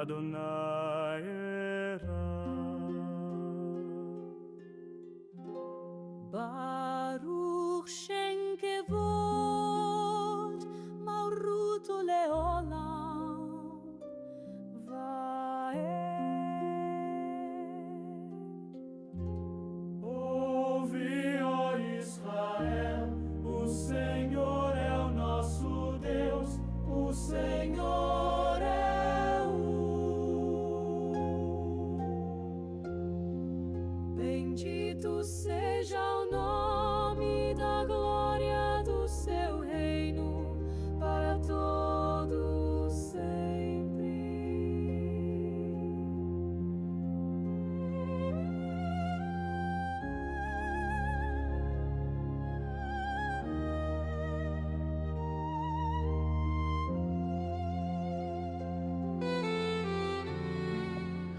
Adonai era. Baruch Shem Kevod Malrut Leolam Vaed. Ouve, ó Israel, o Senhor é o nosso Deus, o Senhor é Bendito seja o nome da glória do seu reino, para todo sempre.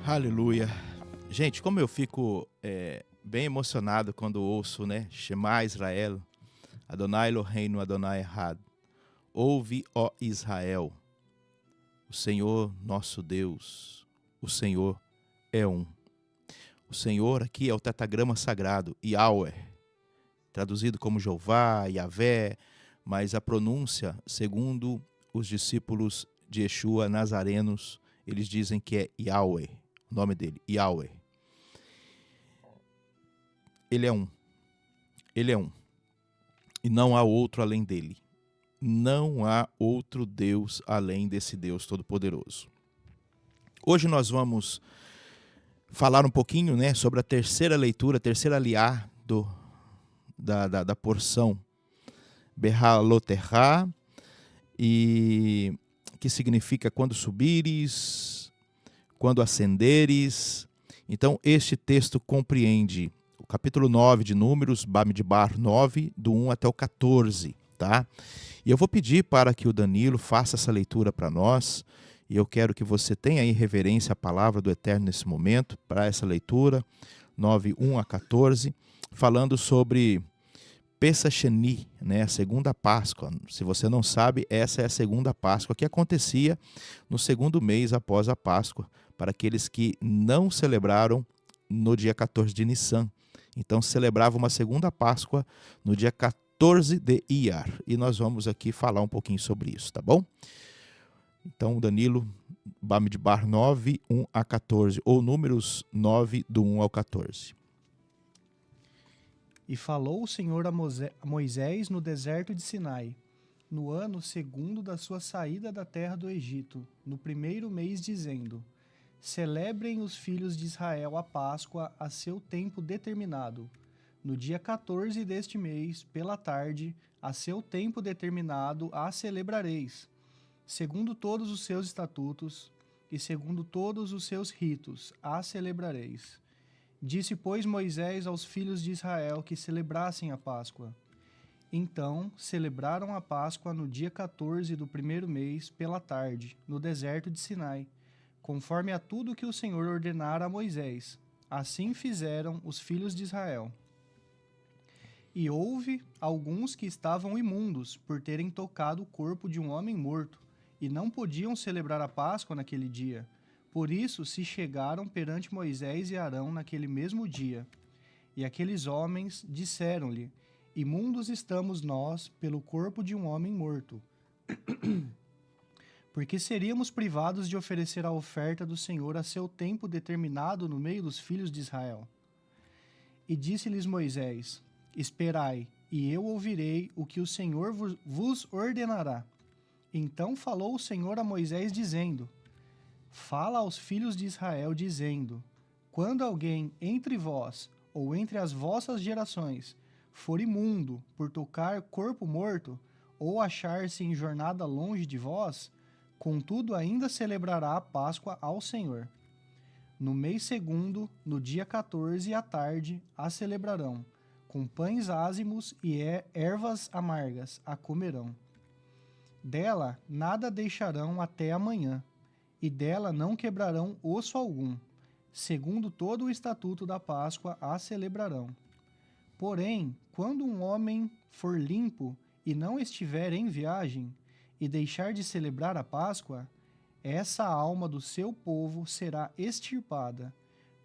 Aleluia. Gente, como eu fico bem emocionado quando ouço, né? Shema Israel, Adonai Eloheinu, Adonai Echad. Ouve, ó Israel, o Senhor nosso Deus, o Senhor é um. O Senhor aqui é o tetragrama sagrado, Yahweh, traduzido como Jeová, Yahvé, mas a pronúncia, segundo os discípulos de Yeshua nazarenos, eles dizem que é Yahweh, o nome dele, Yahweh. Ele é um. Ele é um. E não há outro além dele. Não há outro Deus além desse Deus Todo-Poderoso. Hoje nós vamos falar um pouquinho, né, sobre a terceira leitura, a terceira aliá da porção Behaloterá, e que significa quando subires, quando ascenderes. Então este texto compreende o capítulo 9 de Números, Bamidbar 9, do 1 até o 14, tá? E eu vou pedir para que o Danilo faça essa leitura para nós, e eu quero que você tenha aí reverência à palavra do Eterno nesse momento, para essa leitura, 9, 1 a 14, falando sobre Pesach Sheni, né, a segunda Páscoa. Se você não sabe, essa é a segunda Páscoa, que acontecia no segundo mês após a Páscoa, para aqueles que não celebraram no dia 14 de Nissan. Então celebrava uma segunda Páscoa no dia 14 de Iyar. E nós vamos aqui falar um pouquinho sobre isso, tá bom? Então, Danilo, Bamidbar 9, 1 a 14, ou Números 9, do 1 ao 14. E falou o Senhor a Moisés no deserto de Sinai, no ano segundo da sua saída da terra do Egito, no primeiro mês, dizendo: Celebrem os filhos de Israel a Páscoa a seu tempo determinado. No dia 14 deste mês, pela tarde, a seu tempo determinado, a celebrareis, segundo todos os seus estatutos e segundo todos os seus ritos, a celebrareis. Disse, pois, Moisés aos filhos de Israel que celebrassem a Páscoa. Então, celebraram a Páscoa no dia 14 do primeiro mês, pela tarde, no deserto de Sinai, conforme a tudo que o Senhor ordenara a Moisés. Assim fizeram os filhos de Israel. E houve alguns que estavam imundos, por terem tocado o corpo de um homem morto, e não podiam celebrar a Páscoa naquele dia. Por isso se chegaram perante Moisés e Arão naquele mesmo dia. E aqueles homens disseram-lhe: Imundos estamos nós pelo corpo de um homem morto. Porque seríamos privados de oferecer a oferta do Senhor a seu tempo determinado no meio dos filhos de Israel. E disse-lhes Moisés: Esperai, e eu ouvirei o que o Senhor vos ordenará. Então falou o Senhor a Moisés, dizendo: Fala aos filhos de Israel, dizendo: Quando alguém entre vós, ou entre as vossas gerações, for imundo por tocar corpo morto, ou achar-se em jornada longe de vós, contudo ainda celebrará a Páscoa ao Senhor. No mês segundo, no dia 14 à tarde, a celebrarão, com pães ázimos e ervas amargas a comerão. Dela nada deixarão até amanhã, e dela não quebrarão osso algum. Segundo todo o estatuto da Páscoa a celebrarão. Porém, quando um homem for limpo e não estiver em viagem, e deixar de celebrar a Páscoa, essa alma do seu povo será extirpada,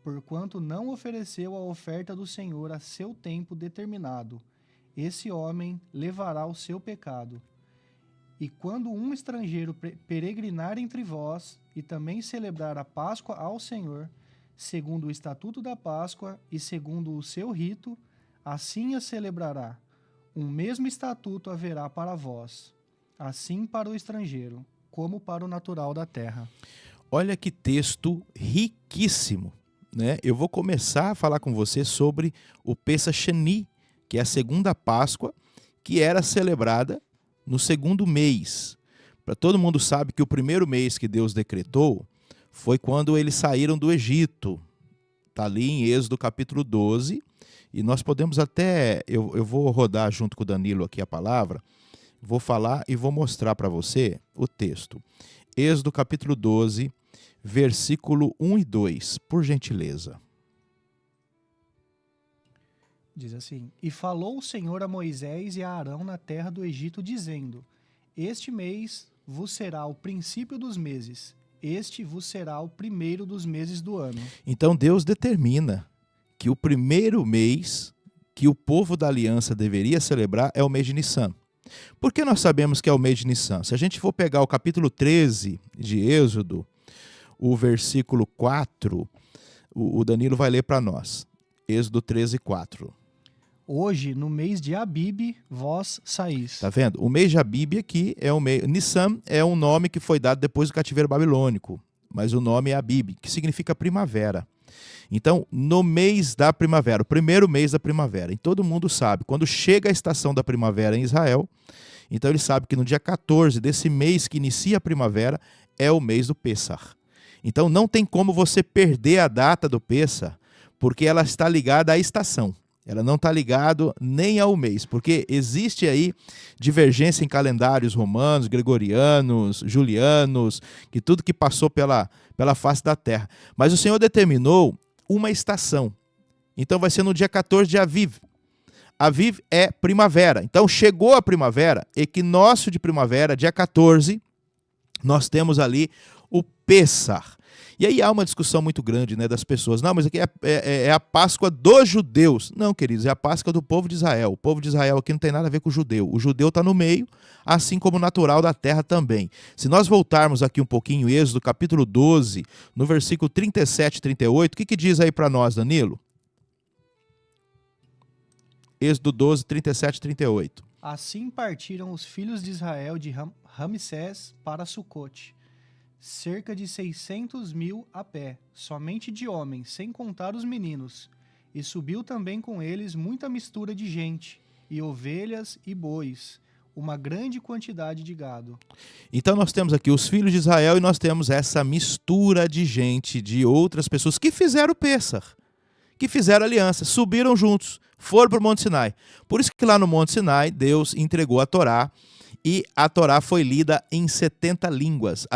porquanto não ofereceu a oferta do Senhor a seu tempo determinado. Esse homem levará o seu pecado. E quando um estrangeiro peregrinar entre vós e também celebrar a Páscoa ao Senhor, segundo o estatuto da Páscoa e segundo o seu rito, assim a celebrará. Um mesmo estatuto haverá para vós, assim para o estrangeiro, como para o natural da terra. Olha que texto riquíssimo, né? Eu vou começar a falar com você sobre o Pesach Sheni, que é a segunda Páscoa, que era celebrada no segundo mês. Para todo mundo sabe que o primeiro mês que Deus decretou foi quando eles saíram do Egito. Está ali em Êxodo capítulo 12, e nós podemos até, eu vou rodar junto com o Danilo aqui a palavra, vou falar e vou mostrar para você o texto. Êxodo capítulo 12, versículo 1 e 2, por gentileza. Diz assim: E falou o Senhor a Moisés e a Arão na terra do Egito, dizendo: Este mês vos será o princípio dos meses, este vos será o primeiro dos meses do ano. Então Deus determina que o primeiro mês que o povo da aliança deveria celebrar é o mês de Nissan. Por que nós sabemos que é o mês de Nissan? Se a gente for pegar o capítulo 13 de Êxodo, o versículo 4, o Danilo vai ler para nós. Êxodo 13, 4. Hoje, no mês de Abibe, vós saís. Tá vendo? O mês de Abibe aqui é o mês... Nissan é um nome que foi dado depois do cativeiro babilônico, mas o nome é Abibe, que significa primavera. Então, no mês da primavera, o primeiro mês da primavera, e todo mundo sabe, quando chega a estação da primavera em Israel, então ele sabe que no dia 14 desse mês que inicia a primavera é o mês do Pessach. Então não tem como você perder a data do Pessach, porque ela está ligada à estação. Ela não está ligada nem ao mês, porque existe aí divergência em calendários romanos, gregorianos, julianos, que tudo que passou pela face da terra. Mas o Senhor determinou uma estação. Então vai ser no dia 14 de Aviv. Aviv é primavera. Então chegou a primavera, equinócio de primavera, dia 14, nós temos ali o Pessach. E aí há uma discussão muito grande, né, das pessoas. Não, mas aqui é a Páscoa dos judeus. Não, queridos, é a Páscoa do povo de Israel. O povo de Israel aqui não tem nada a ver com o judeu. O judeu está no meio, assim como o natural da terra também. Se nós voltarmos aqui um pouquinho, Êxodo capítulo 12, no versículo 37 e 38, o que diz aí para nós, Danilo? Êxodo 12, 37 e 38. Assim partiram os filhos de Israel de Ramsés para Sucote, cerca de 600.000 a pé, somente de homens, sem contar os meninos. E subiu também com eles muita mistura de gente, e ovelhas e bois, uma grande quantidade de gado. Então nós temos aqui os filhos de Israel e nós temos essa mistura de gente, de outras pessoas que fizeram o Pessach, que fizeram aliança, subiram juntos, foram para o Monte Sinai. Por isso que lá no Monte Sinai Deus entregou a Torá, e a Torá foi lida em 70 línguas.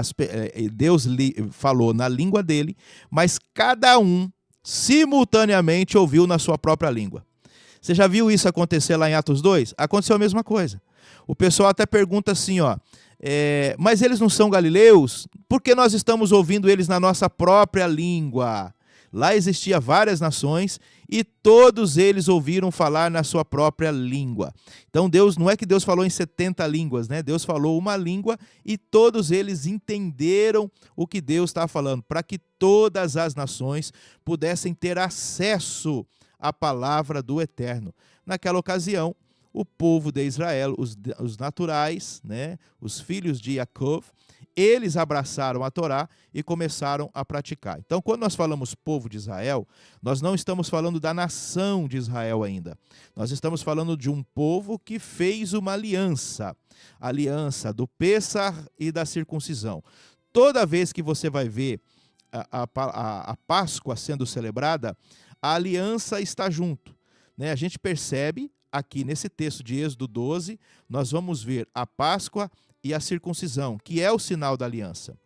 Deus falou na língua dele, mas cada um simultaneamente ouviu na sua própria língua. Você já viu isso acontecer lá em Atos 2? Aconteceu a mesma coisa. O pessoal até pergunta assim, ó, mas eles não são galileus? Por que nós estamos ouvindo eles na nossa própria língua? Lá existia várias nações e todos eles ouviram falar na sua própria língua. Então Deus, não é que Deus falou em 70 línguas, né? Deus falou uma língua e todos eles entenderam o que Deus estava falando, para que todas as nações pudessem ter acesso à palavra do Eterno. Naquela ocasião, o povo de Israel, os naturais, né? Os filhos de Jacob, eles abraçaram a Torá e começaram a praticar. Então, quando nós falamos povo de Israel, nós não estamos falando da nação de Israel ainda. Nós estamos falando de um povo que fez uma aliança. A aliança do Pessach e da circuncisão. Toda vez que você vai ver a Páscoa sendo celebrada, a aliança está junto, né? A gente percebe aqui nesse texto de Êxodo 12, nós vamos ver a Páscoa e a circuncisão, que é o sinal da aliança.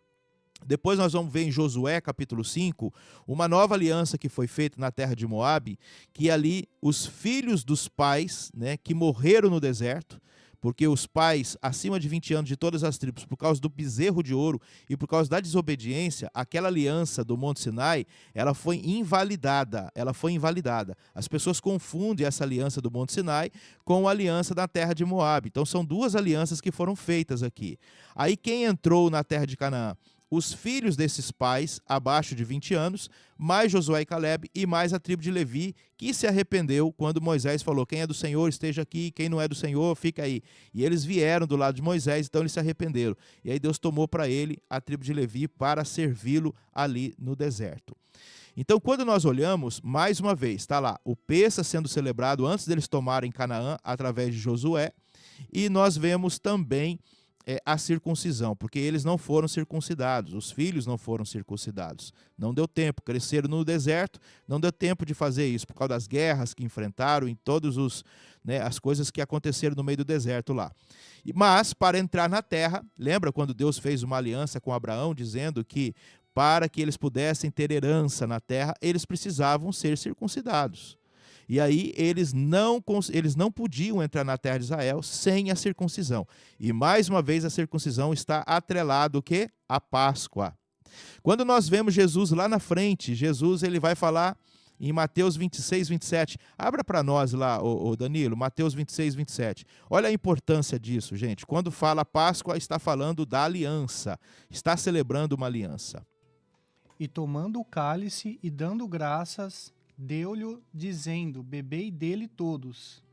Depois nós vamos ver em Josué, capítulo 5, uma nova aliança que foi feita na terra de Moabe, que ali os filhos dos pais, né, que morreram no deserto, porque os pais acima de 20 anos de todas as tribos, por causa do bezerro de ouro e por causa da desobediência, aquela aliança do Monte Sinai, ela foi invalidada. As pessoas confundem essa aliança do Monte Sinai com a aliança da terra de Moabe. Então são duas alianças que foram feitas aqui. Aí quem entrou na terra de Canaã? Os filhos desses pais, abaixo de 20 anos, mais Josué e Calebe, e mais a tribo de Levi, que se arrependeu quando Moisés falou, quem é do Senhor esteja aqui, quem não é do Senhor fica aí. E eles vieram do lado de Moisés, então eles se arrependeram. E aí Deus tomou para ele a tribo de Levi para servi-lo ali no deserto. Então, quando nós olhamos, mais uma vez, está lá, o Pêssah sendo celebrado antes deles tomarem Canaã, através de Josué, e nós vemos também a circuncisão, porque eles não foram circuncidados, os filhos não foram circuncidados. Não deu tempo, cresceram no deserto, não deu tempo de fazer isso, por causa das guerras que enfrentaram e todas as coisas que aconteceram no meio do deserto lá. Mas, para entrar na terra, lembra quando Deus fez uma aliança com Abraão, dizendo que para que eles pudessem ter herança na terra, eles precisavam ser circuncidados. E aí eles não podiam entrar na terra de Israel sem a circuncisão. E mais uma vez a circuncisão está atrelada ao quê? A Páscoa. Quando nós vemos Jesus lá na frente, Jesus ele vai falar em Mateus 26, 27. Abra para nós lá, ô Danilo, Mateus 26, 27. Olha a importância disso, gente. Quando fala Páscoa, está falando da aliança. Está celebrando uma aliança. E tomando o cálice e dando graças, deu-lhe, dizendo, bebei dele todos,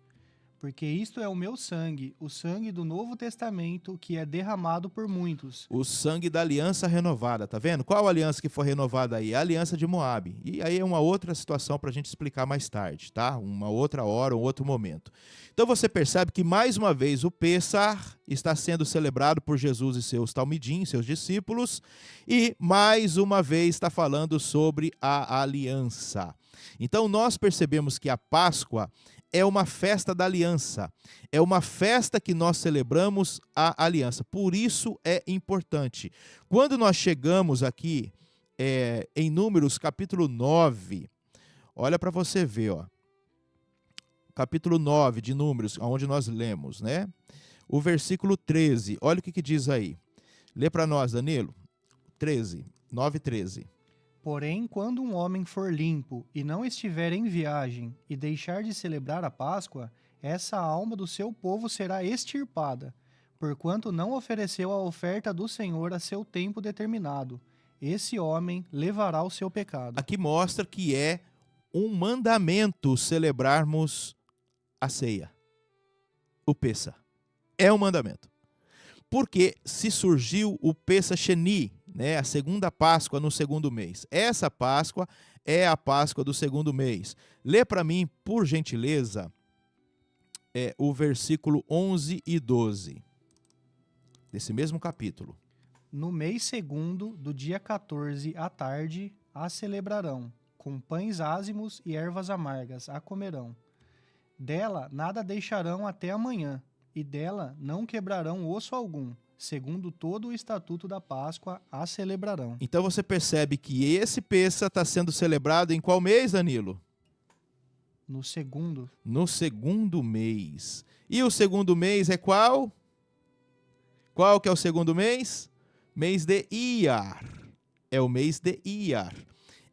porque isto é o meu sangue, o sangue do Novo Testamento, que é derramado por muitos. O sangue da aliança renovada, tá vendo? Qual aliança que foi renovada aí? A aliança de Moabe. E aí é uma outra situação para a gente explicar mais tarde, tá? Uma outra hora, um outro momento. Então você percebe que mais uma vez o Pêssah está sendo celebrado por Jesus e seus talmidim, seus discípulos, e mais uma vez está falando sobre a aliança. Então nós percebemos que a Páscoa é uma festa da aliança, é uma festa que nós celebramos a aliança, por isso é importante. Quando nós chegamos aqui em Números capítulo 9, olha para você ver, ó, capítulo 9 de Números, onde nós lemos, né? O versículo 13, olha o que diz aí. Lê para nós, Danilo, 13, 9, 13. Porém, quando um homem for limpo e não estiver em viagem e deixar de celebrar a Páscoa, essa alma do seu povo será extirpada, porquanto não ofereceu a oferta do Senhor a seu tempo determinado. Esse homem levará o seu pecado. Aqui mostra que é um mandamento celebrarmos a ceia, o Pêssah. É um mandamento. Porque se surgiu o Pêssah Sheni, né, a segunda Páscoa no segundo mês. Essa Páscoa é a Páscoa do segundo mês. Lê para mim, por gentileza, o versículo 11 e 12, desse mesmo capítulo. No mês segundo, do dia 14 à tarde, a celebrarão, com pães ázimos e ervas amargas a comerão. Dela nada deixarão até amanhã, e dela não quebrarão osso algum. Segundo todo o estatuto da Páscoa, a celebrarão. Então você percebe que esse Pêssah está sendo celebrado em qual mês, Danilo? No segundo. No segundo mês. E o segundo mês é qual? Qual que é o segundo mês? Mês de Iyar. É o mês de Iyar.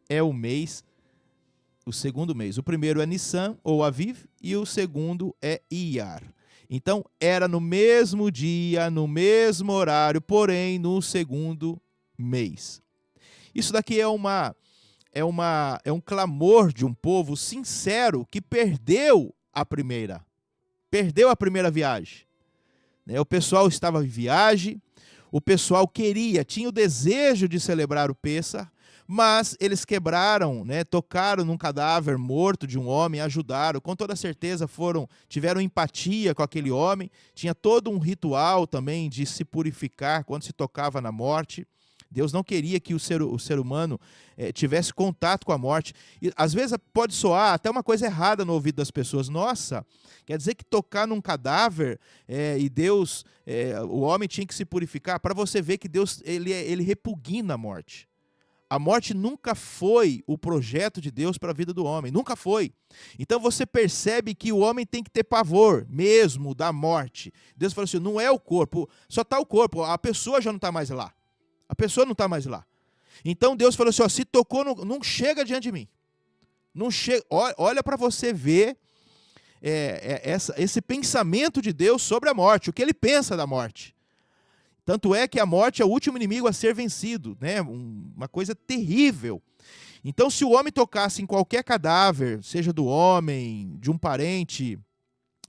É o segundo mês. O primeiro é Nissan ou Aviv e o segundo é Iyar. Então, era no mesmo dia, no mesmo horário, porém no segundo mês. Isso daqui é um clamor de um povo sincero que perdeu a primeira viagem. O pessoal estava em viagem, o pessoal tinha o desejo de celebrar o Pêssah, mas eles quebraram, tocaram num cadáver morto de um homem, ajudaram, com toda certeza tiveram empatia com aquele homem, tinha todo um ritual também de se purificar quando se tocava na morte. Deus não queria que o ser humano tivesse contato com a morte. E, às vezes pode soar até uma coisa errada no ouvido das pessoas. Nossa, quer dizer que tocar num cadáver e Deus, o homem tinha que se purificar, para você ver que Deus ele repugna a morte. A morte nunca foi o projeto de Deus para a vida do homem, nunca foi. Então você percebe que o homem tem que ter pavor mesmo da morte. Deus falou assim, não é o corpo, só está o corpo, a pessoa já não está mais lá. A pessoa não está mais lá. Então Deus falou assim, ó, se tocou, não chega diante de mim. Não chega, olha para você ver esse pensamento de Deus sobre a morte, o que ele pensa da morte. Tanto é que a morte é o último inimigo a ser vencido, né? Uma coisa terrível. Então, se o homem tocasse em qualquer cadáver, seja do homem, de um parente,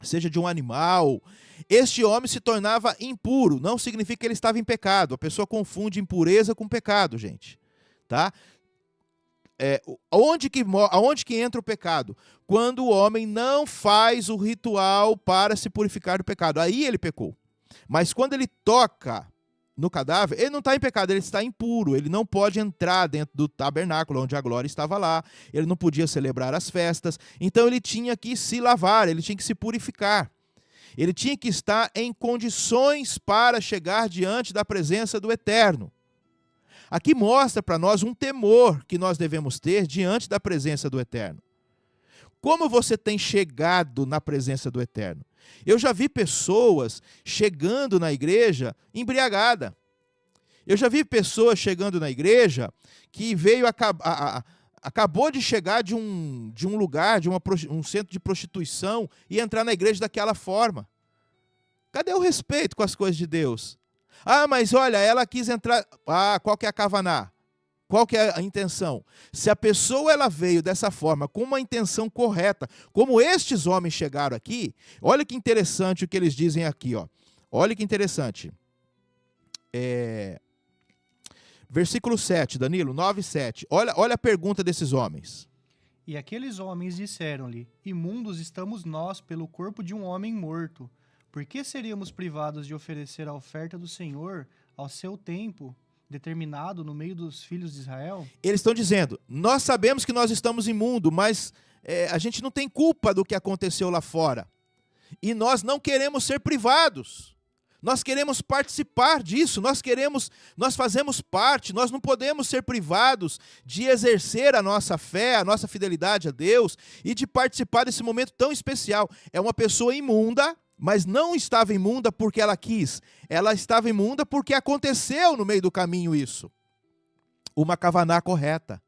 seja de um animal, este homem se tornava impuro. Não significa que ele estava em pecado. A pessoa confunde impureza com pecado, gente. Tá? Aonde que entra o pecado? Quando o homem não faz o ritual para se purificar do pecado. Aí ele pecou. Mas quando ele toca no cadáver, ele não está em pecado, ele está impuro. Ele não pode entrar dentro do tabernáculo onde a glória estava lá. Ele não podia celebrar as festas. Então ele tinha que se lavar, ele tinha que se purificar. Ele tinha que estar em condições para chegar diante da presença do Eterno. Aqui mostra para nós um temor que nós devemos ter diante da presença do Eterno. Como você tem chegado na presença do Eterno? Eu já vi pessoas chegando na igreja embriagada. Eu já vi pessoas chegando na igreja que acabou de chegar de um lugar, um centro de prostituição e entrar na igreja daquela forma. Cadê o respeito com as coisas de Deus? Ah, mas olha, ela quis entrar... Ah, qual que é a kavaná? Qual que é a intenção? Se a pessoa ela veio dessa forma, com uma intenção correta, como estes homens chegaram aqui, olha que interessante o que eles dizem aqui. Ó. Olha que interessante. Versículo 7, Danilo, 9, 7. Olha a pergunta desses homens. E aqueles homens disseram-lhe, imundos estamos nós pelo corpo de um homem morto. Por que seríamos privados de oferecer a oferta do Senhor ao seu tempo determinado no meio dos filhos de Israel? Eles estão dizendo, nós sabemos que nós estamos imundos, mas a gente não tem culpa do que aconteceu lá fora. E nós não queremos ser privados. Nós queremos participar disso, nós fazemos parte, nós não podemos ser privados de exercer a nossa fé, a nossa fidelidade a Deus e de participar desse momento tão especial. É uma pessoa imunda, mas não estava imunda porque ela quis. Ela estava imunda porque aconteceu no meio do caminho isso. Uma kavaná correta.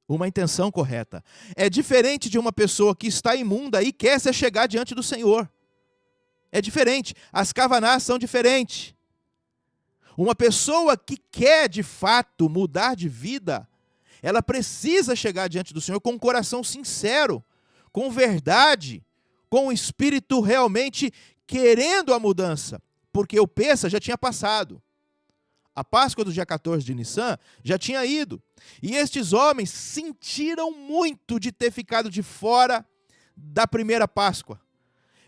Uma intenção correta. É diferente de uma pessoa que está imunda e quer se chegar diante do Senhor. É diferente. As kavanás são diferentes. Uma pessoa que quer de fato mudar de vida, ela precisa chegar diante do Senhor com um coração sincero, com verdade, com o espírito realmente querendo a mudança, porque o Pêssah já tinha passado. A Páscoa do dia 14 de Nissan já tinha ido. E estes homens sentiram muito de ter ficado de fora da primeira Páscoa.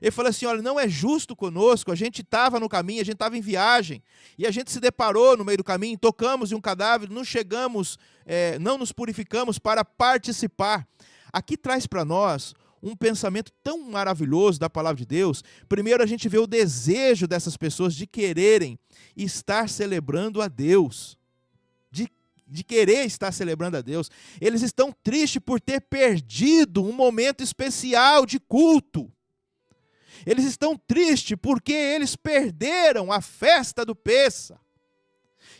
Ele falou assim, olha, não é justo conosco, a gente estava no caminho, a gente estava em viagem, e a gente se deparou no meio do caminho, tocamos em um cadáver, não chegamos, não nos purificamos para participar. Aqui traz para nós um pensamento tão maravilhoso da palavra de Deus. Primeiro a gente vê o desejo dessas pessoas de quererem estar celebrando a Deus, de querer estar celebrando a Deus. Eles estão tristes por ter perdido um momento especial de culto. Eles estão tristes porque eles perderam a festa do Pêssah,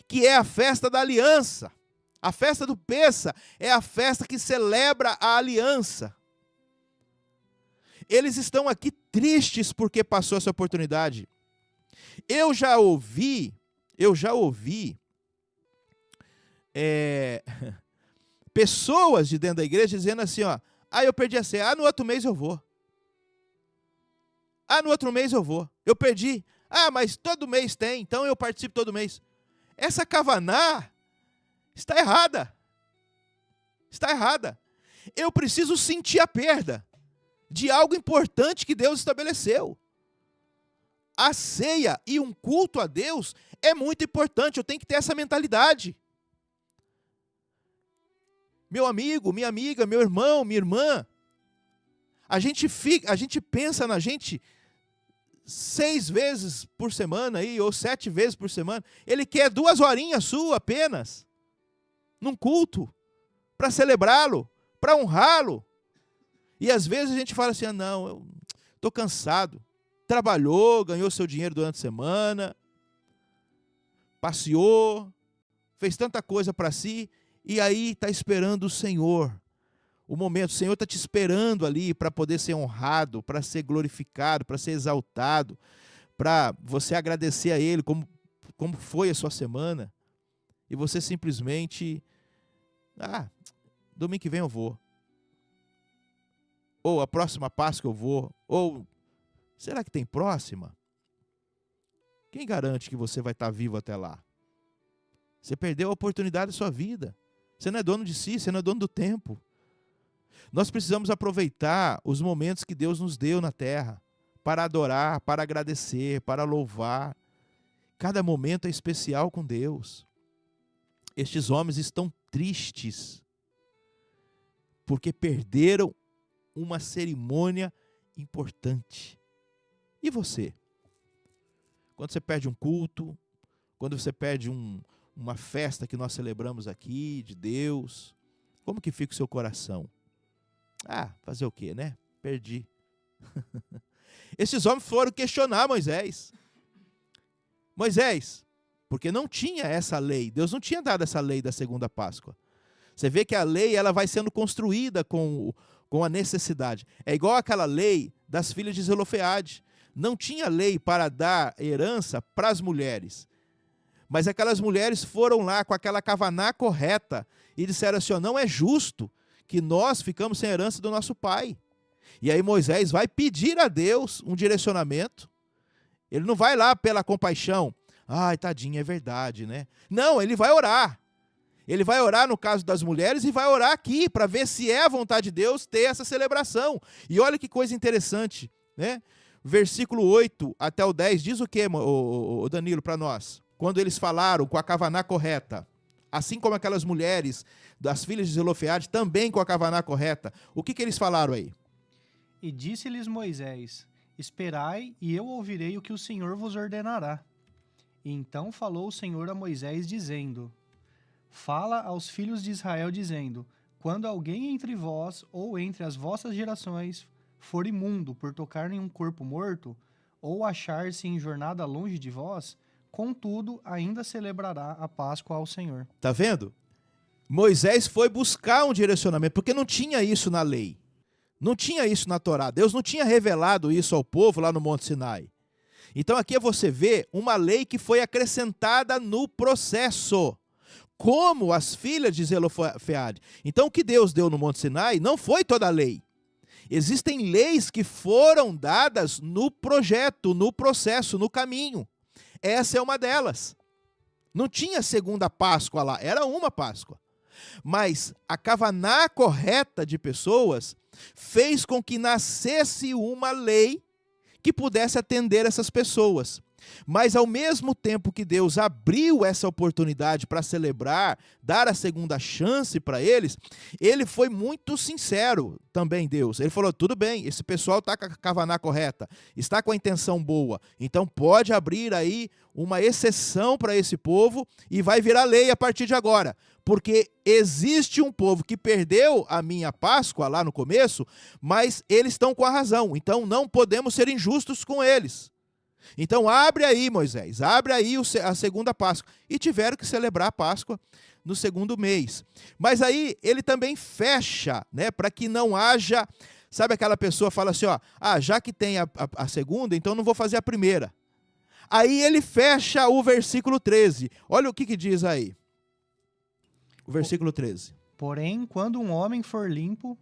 que é a festa da aliança. A festa do Pêssah é a festa que celebra a aliança. Eles estão aqui tristes porque passou essa oportunidade. Eu já ouvi pessoas de dentro da igreja dizendo assim, ó, eu perdi a ceia, no outro mês eu vou. No outro mês eu vou. Eu perdi. Mas todo mês tem, então eu participo todo mês. Essa kavaná está errada. Está errada. Eu preciso sentir a perda de algo importante que Deus estabeleceu. A ceia e um culto a Deus é muito importante, eu tenho que ter essa mentalidade. Meu amigo, minha amiga, meu irmão, minha irmã, a gente pensa na gente 6 vezes por semana, ou 7 vezes por semana, ele quer 2 horinhas sua apenas. num culto, para celebrá-lo, para honrá-lo. E às vezes a gente fala assim, não, eu estou cansado. Trabalhou, ganhou seu dinheiro durante a semana, passeou, fez tanta coisa para si, e aí está esperando o Senhor. O momento, o Senhor está te esperando ali para poder ser honrado, para ser glorificado, para ser exaltado, para você agradecer a Ele como foi a sua semana. E você simplesmente, domingo que vem eu vou. Ou a próxima Páscoa eu vou. Ou, será que tem próxima? Quem garante que você vai estar vivo até lá? Você perdeu a oportunidade da sua vida. Você não é dono de si, você não é dono do tempo. Nós precisamos aproveitar os momentos que Deus nos deu na terra para adorar, para agradecer, para louvar. Cada momento é especial com Deus. Estes homens estão tristes porque perderam uma cerimônia importante. E você? Quando você perde um culto, quando você perde uma festa que nós celebramos aqui, de Deus, como que fica o seu coração? Fazer o quê, né? Perdi. Esses homens foram questionar Moisés. Moisés, porque não tinha essa lei, Deus não tinha dado essa lei da segunda Páscoa. Você vê que a lei ela vai sendo construída com a necessidade. É igual aquela lei das filhas de Zelofeade. Não tinha lei para dar herança para as mulheres. Mas aquelas mulheres foram lá com aquela kavaná correta e disseram assim, não é justo que nós ficamos sem herança do nosso pai. E aí Moisés vai pedir a Deus um direcionamento. Ele não vai lá pela compaixão. Tadinho, é verdade, né? Não, ele vai orar. Ele vai orar no caso das mulheres e vai orar aqui para ver se é a vontade de Deus ter essa celebração. E olha que coisa interessante, né? Versículo 8 até o 10 diz o que, Danilo, para nós? Quando eles falaram com a kavaná correta, assim como aquelas mulheres das filhas de Zelofeade, também com a kavaná correta, o que eles falaram aí? E disse-lhes Moisés, esperai e eu ouvirei o que o Senhor vos ordenará. E então falou o Senhor a Moisés, dizendo, fala aos filhos de Israel, dizendo, quando alguém entre vós ou entre as vossas gerações for imundo por tocar em um corpo morto, ou achar-se em jornada longe de vós, contudo, ainda celebrará a Páscoa ao Senhor. Tá vendo? Moisés foi buscar um direcionamento, porque não tinha isso na lei. Não tinha isso na Torá. Deus não tinha revelado isso ao povo lá no Monte Sinai. Então aqui você vê uma lei que foi acrescentada no processo, como as filhas de Zelofeade. Então o que Deus deu no Monte Sinai não foi toda a lei. Existem leis que foram dadas no projeto, no processo, no caminho. Essa é uma delas. Não tinha segunda Páscoa lá, era uma Páscoa. Mas a kavaná correta de pessoas fez com que nascesse uma lei que pudesse atender essas pessoas. Mas ao mesmo tempo que Deus abriu essa oportunidade para celebrar, dar a segunda chance para eles, ele foi muito sincero também, Deus. Ele falou, tudo bem, esse pessoal está com a kavaná correta, está com a intenção boa, então pode abrir aí uma exceção para esse povo e vai virar lei a partir de agora. Porque existe um povo que perdeu a minha Páscoa lá no começo, mas eles estão com a razão, então não podemos ser injustos com eles. Então abre aí, Moisés, abre aí a segunda Páscoa. E tiveram que celebrar a Páscoa no segundo mês. Mas aí ele também fecha, né, para que não haja, sabe aquela pessoa fala assim, já que tem a segunda, então não vou fazer a primeira. Aí ele fecha o versículo 13. Olha o que diz aí. O versículo 13. Porém, quando um homem for limpo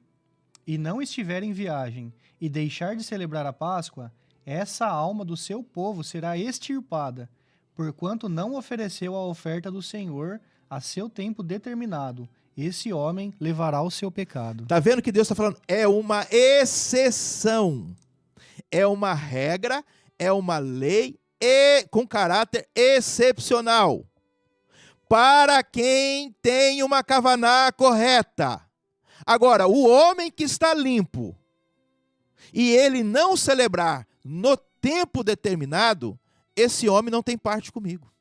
e não estiver em viagem e deixar de celebrar a Páscoa, essa alma do seu povo será extirpada, porquanto não ofereceu a oferta do Senhor a seu tempo determinado. Esse homem levará o seu pecado. Está vendo que Deus está falando? É uma exceção. É uma regra, é uma lei com caráter excepcional. Para quem tem uma kavaná correta. Agora, o homem que está limpo e ele não celebrar no tempo determinado, esse homem não tem parte comigo.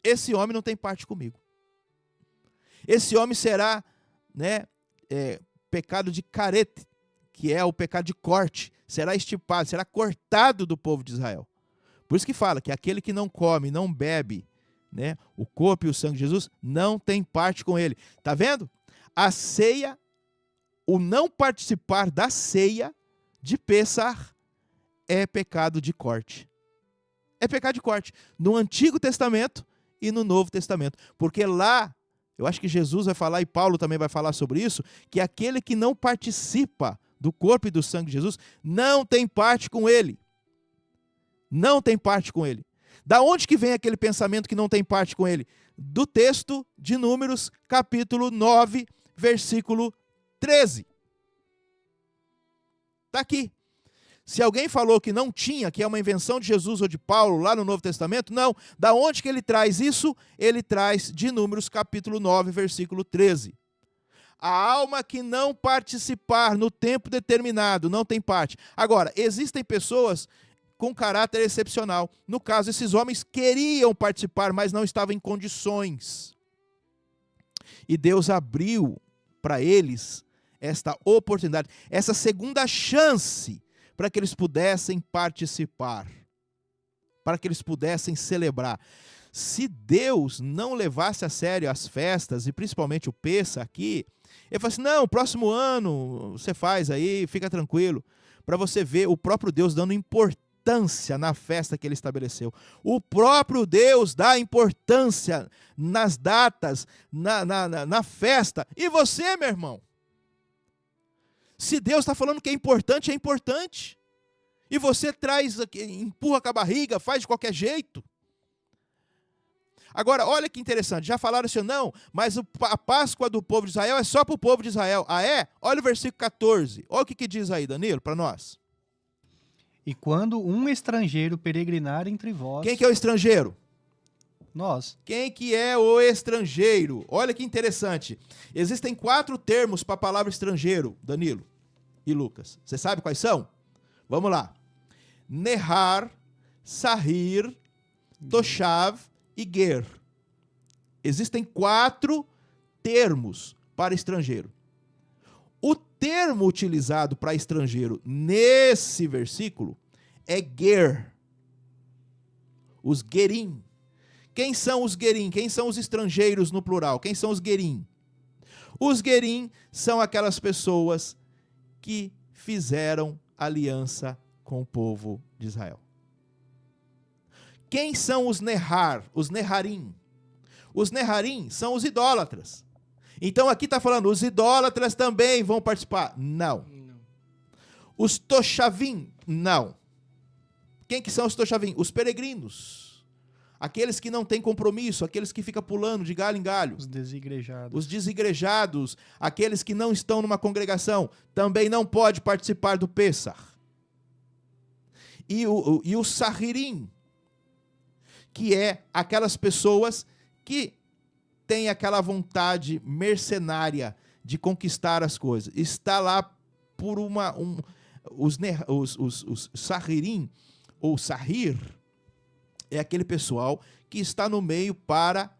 Esse homem não tem parte comigo. Esse homem será, né, pecado de carete, que é o pecado de corte, será extirpado, será cortado do povo de Israel. Por isso que fala que aquele que não come, não bebe, né, o corpo e o sangue de Jesus, não tem parte com ele. Está vendo? A ceia, o não participar da ceia de Pêssar é pecado de corte. É pecado de corte. No Antigo Testamento e no Novo Testamento. Porque lá, eu acho que Jesus vai falar, e Paulo também vai falar sobre isso, que aquele que não participa do corpo e do sangue de Jesus, não tem parte com ele. Não tem parte com ele. Da onde que vem aquele pensamento que não tem parte com ele? Do texto de Números, capítulo 9, versículo 13. Está aqui. Se alguém falou que não tinha, que é uma invenção de Jesus ou de Paulo lá no Novo Testamento, não. Da onde que ele traz isso? Ele traz de Números, capítulo 9, versículo 13. A alma que não participar no tempo determinado não tem parte. Agora, existem pessoas com caráter excepcional. No caso, esses homens queriam participar, mas não estavam em condições. E Deus abriu para eles esta oportunidade, essa segunda chance, para que eles pudessem participar, para que eles pudessem celebrar. Se Deus não levasse a sério as festas, e principalmente o Pêssar aqui, ele falou assim, não, próximo ano você faz aí, fica tranquilo, para você ver o próprio Deus dando importância na festa que ele estabeleceu. O próprio Deus dá importância nas datas, na festa. E você, meu irmão? Se Deus está falando que é importante, é importante. E você traz, empurra com a barriga, faz de qualquer jeito. Agora, olha que interessante, já falaram assim, não, mas a Páscoa do povo de Israel é só para o povo de Israel. Ah, é? Olha o versículo 14. Olha o que diz aí, Danilo, para nós. E quando um estrangeiro peregrinar entre vós... Quem que é o estrangeiro? Nós. Quem que é o estrangeiro? Olha que interessante. Existem 4 termos para a palavra estrangeiro, Danilo e Lucas. Você sabe quais são? Vamos lá. Nehar, Sahir, Toshav e Ger. Existem 4 termos para estrangeiro. O termo utilizado para estrangeiro nesse versículo é Ger. Os Gerim. Quem são os Gerim? Quem são os estrangeiros no plural? Quem são os Gerim? Os Gerim são aquelas pessoas que fizeram aliança com o povo de Israel. Quem são os Nehar? Os Neharim. Os Neharim são os idólatras. Então aqui está falando, os idólatras também vão participar? Não. Os Toshavim? Não. Quem que são os Toshavim? Os peregrinos. Aqueles que não têm compromisso, aqueles que ficam pulando de galho em galho. Os desigrejados. Os desigrejados, aqueles que não estão numa congregação, também não pode participar do Pêssar. E o Sahirim, que é aquelas pessoas que têm aquela vontade mercenária de conquistar as coisas. Está lá por os Sahirim, ou Sahir, é aquele pessoal que está no meio para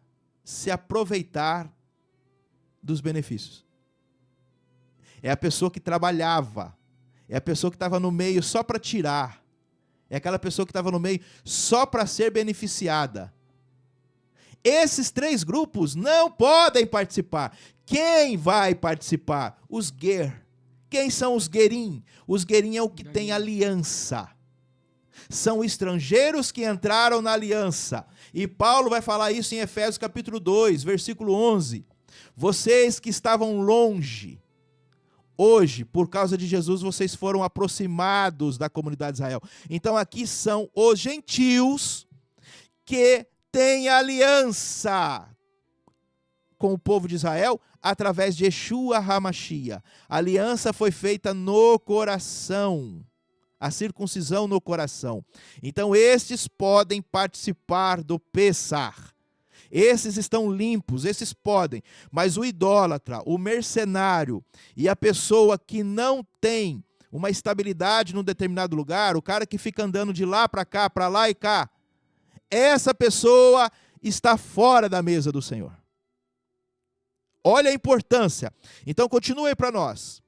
se aproveitar dos benefícios. É a pessoa que trabalhava, é a pessoa que estava no meio só para tirar, é aquela pessoa que estava no meio só para ser beneficiada. Esses 3 grupos não podem participar. Quem vai participar? Os Ger. Quem são os Gerim? Os Gerim é o que tem aliança. São estrangeiros que entraram na aliança. E Paulo vai falar isso em Efésios capítulo 2, versículo 11. Vocês que estavam longe, hoje, por causa de Jesus, vocês foram aproximados da comunidade de Israel. Então aqui são os gentios que têm aliança com o povo de Israel através de Yeshua HaMashiach. A aliança foi feita no coração. A circuncisão no coração. Então estes podem participar do Pêssar. Esses estão limpos, esses podem. Mas o idólatra, o mercenário e a pessoa que não tem uma estabilidade num determinado lugar, o cara que fica andando de lá para cá, para lá e cá, essa pessoa está fora da mesa do Senhor. Olha a importância. Então, continue aí para nós.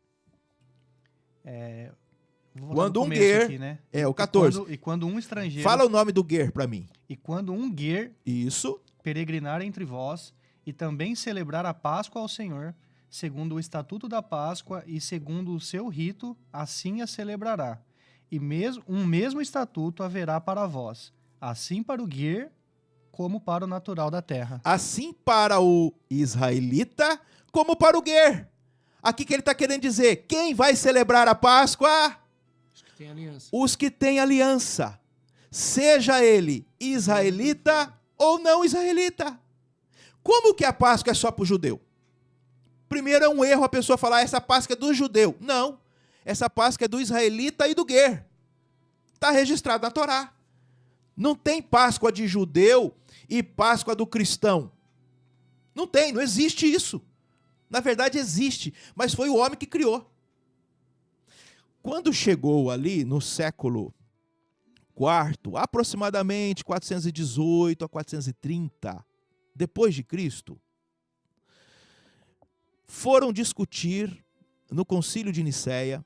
Vou Quando no um começo guer, aqui, né? o 14. E quando um estrangeiro... Fala o nome do guer para mim. E quando um guer Isso. peregrinar entre vós, e também celebrar a Páscoa ao Senhor, segundo o estatuto da Páscoa e segundo o seu rito, assim a celebrará. E um mesmo estatuto haverá para vós, assim para o guer, como para o natural da terra. Assim para o israelita, como para o guer. Aqui que ele está querendo dizer, quem vai celebrar a Páscoa? Os que têm aliança. Os que têm aliança. Seja ele israelita ou não israelita. Como que a Páscoa é só para o judeu? Primeiro é um erro a pessoa falar, essa Páscoa é do judeu. Não, essa Páscoa é do israelita e do guer. Está registrado na Torá. Não tem Páscoa de judeu e Páscoa do cristão. Não tem, não existe isso. Na verdade existe, mas foi o homem que criou. Quando chegou ali no século IV, aproximadamente 418 a 430, depois de Cristo, foram discutir no Concílio de Nicéia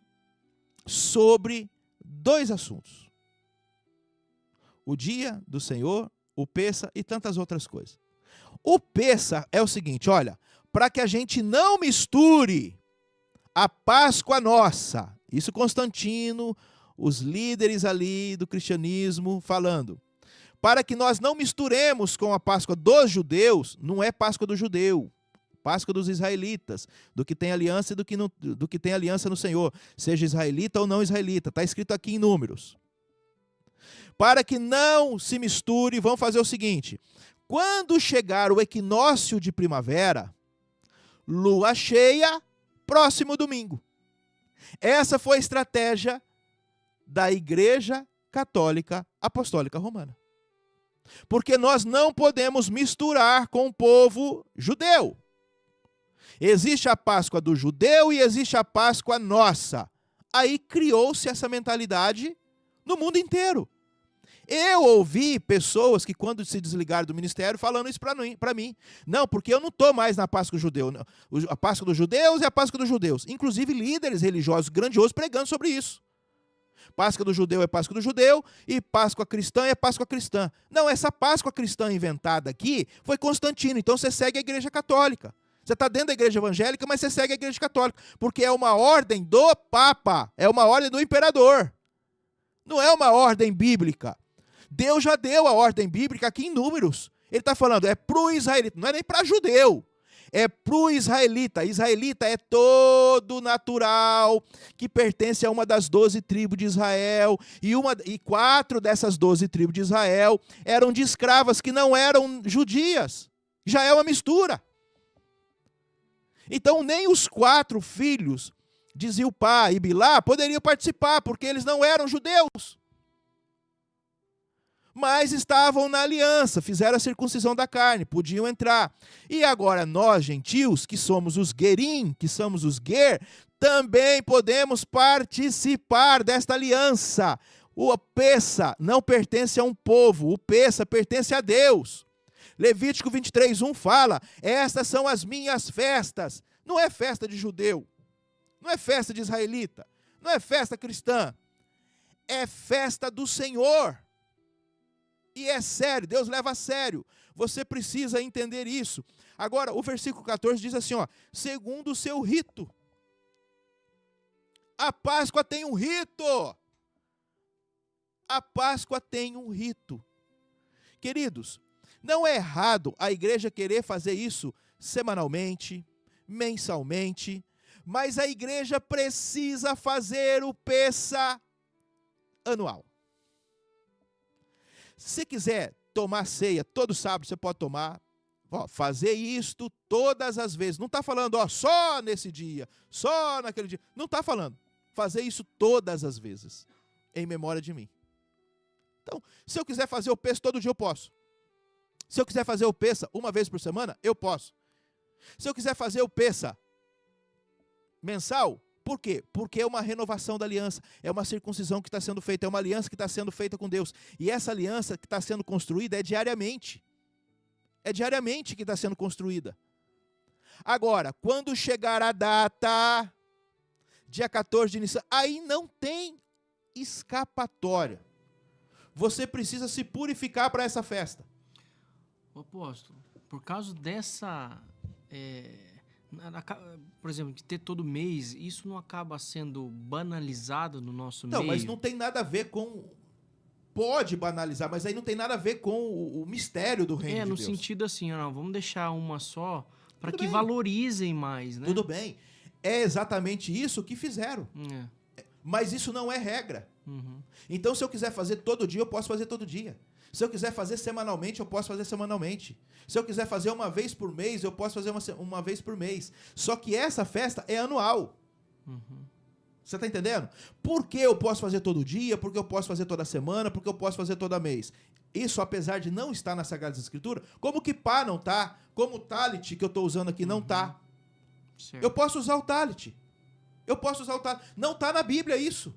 sobre dois assuntos. O dia do Senhor, o Pêssar e tantas outras coisas. O Pêssar é o seguinte, olha, para que a gente não misture a Páscoa nossa, isso Constantino, os líderes ali do cristianismo falando, para que nós não misturemos com a Páscoa dos judeus, não é Páscoa do judeu, Páscoa dos israelitas, do que tem aliança e do que tem aliança no Senhor, seja israelita ou não israelita, está escrito aqui em Números. Para que não se misture, vamos fazer o seguinte, quando chegar o equinócio de primavera, lua cheia, próximo domingo. Essa foi a estratégia da Igreja Católica Apostólica Romana. Porque nós não podemos misturar com o povo judeu. Existe a Páscoa do judeu e existe a Páscoa nossa. Aí criou-se essa mentalidade no mundo inteiro. Eu ouvi pessoas que quando se desligaram do ministério falando isso para mim. Não, porque eu não estou mais na Páscoa judeu. A Páscoa dos judeus é a Páscoa dos judeus. Inclusive líderes religiosos grandiosos pregando sobre isso. Páscoa do judeu é Páscoa do judeu e Páscoa cristã é Páscoa cristã. Não, essa Páscoa cristã inventada aqui foi Constantino. Então você segue a Igreja Católica. Você está dentro da Igreja Evangélica, mas você segue a Igreja Católica. Porque é uma ordem do Papa. É uma ordem do Imperador. Não é uma ordem bíblica. Deus já deu a ordem bíblica aqui em Números. Ele está falando, é para o israelita, não é nem para judeu, é para o israelita. Israelita é todo natural, que pertence a uma das 12 tribos de Israel, e 4 dessas 12 tribos de Israel eram de escravas que não eram judias. Já é uma mistura. Então nem os 4 filhos de Zilpá e Bilá poderiam participar, porque eles não eram judeus. Mas estavam na aliança, fizeram a circuncisão da carne, podiam entrar. E agora nós, gentios, que somos os guerim, que somos os guer, também podemos participar desta aliança. O Pêssar não pertence a um povo, o Pêssar pertence a Deus. Levítico 23:1 fala, estas são as minhas festas. Não é festa de judeu, não é festa de israelita, não é festa cristã, é festa do Senhor. E é sério, Deus leva a sério. Você precisa entender isso. Agora, o versículo 14 diz assim, ó, segundo o seu rito. A Páscoa tem um rito. A Páscoa tem um rito. Queridos, não é errado a igreja querer fazer isso semanalmente, mensalmente, mas a igreja precisa fazer o Pêssar anual. Se quiser tomar ceia todo sábado, você pode tomar. Fazer isto todas as vezes. Não está falando só nesse dia, só naquele dia. Não está falando. Fazer isso todas as vezes, em memória de mim. Então, se eu quiser fazer o Pêssar todo dia, eu posso. Se eu quiser fazer o Pêssar uma vez por semana, eu posso. Se eu quiser fazer o Pêssar mensal, por quê? Porque é uma renovação da aliança, é uma circuncisão que está sendo feita, é uma aliança que está sendo feita com Deus. E essa aliança que está sendo construída é diariamente. É diariamente que está sendo construída. Agora, quando chegar a data, dia 14 de Nissan, aí não tem escapatória. Você precisa se purificar para essa festa. Ô, apóstolo, por causa dessa... por exemplo, de ter todo mês, isso não acaba sendo banalizado no nosso meio? Não, mas não tem nada a ver com... Pode banalizar, mas aí não tem nada a ver com o mistério do reino de no Deus. sentido assim, não, vamos deixar uma só para Tudo que bem. valorizem mais, né? Tudo bem. É exatamente isso que fizeram. É. Mas isso não é regra. Uhum. Então, se eu quiser fazer todo dia, eu posso fazer todo dia. Se eu quiser fazer semanalmente, eu posso fazer semanalmente. Se eu quiser fazer uma vez por mês, eu posso fazer uma vez por mês. Só que essa festa é anual. Uhum. Você está entendendo? Por que eu posso fazer todo dia? Por que eu posso fazer toda semana? Por que eu posso fazer todo mês? Isso, apesar de não estar na Sagrada Escritura, como que pá não tá, como o talit que eu estou usando aqui não tá. Certo. Eu posso usar o talit. Eu posso usar o talit. Não está na Bíblia isso.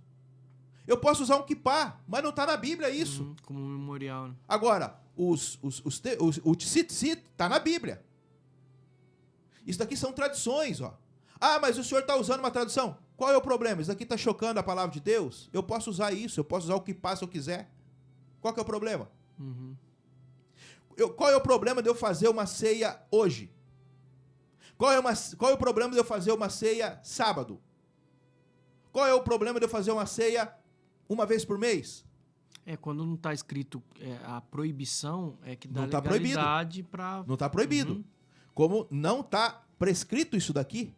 Eu posso usar um kippá, mas não está na Bíblia isso. Como um memorial, né? Agora, o tzitzit está na Bíblia. Isso daqui são tradições, ó. Ah, mas o senhor está usando uma tradução. Qual é o problema? Isso daqui está chocando a palavra de Deus? Eu posso usar isso, eu posso usar o kippá se eu quiser. Qual que é o problema? Uhum. Qual é o problema de eu fazer uma ceia hoje? Qual é o problema de eu fazer uma ceia sábado? Qual é o problema de eu fazer uma ceia uma vez por mês? Quando não está escrito a proibição, é que dá Não tá proibido. legalidade para... Não está proibido. Uhum. Como não está prescrito isso daqui.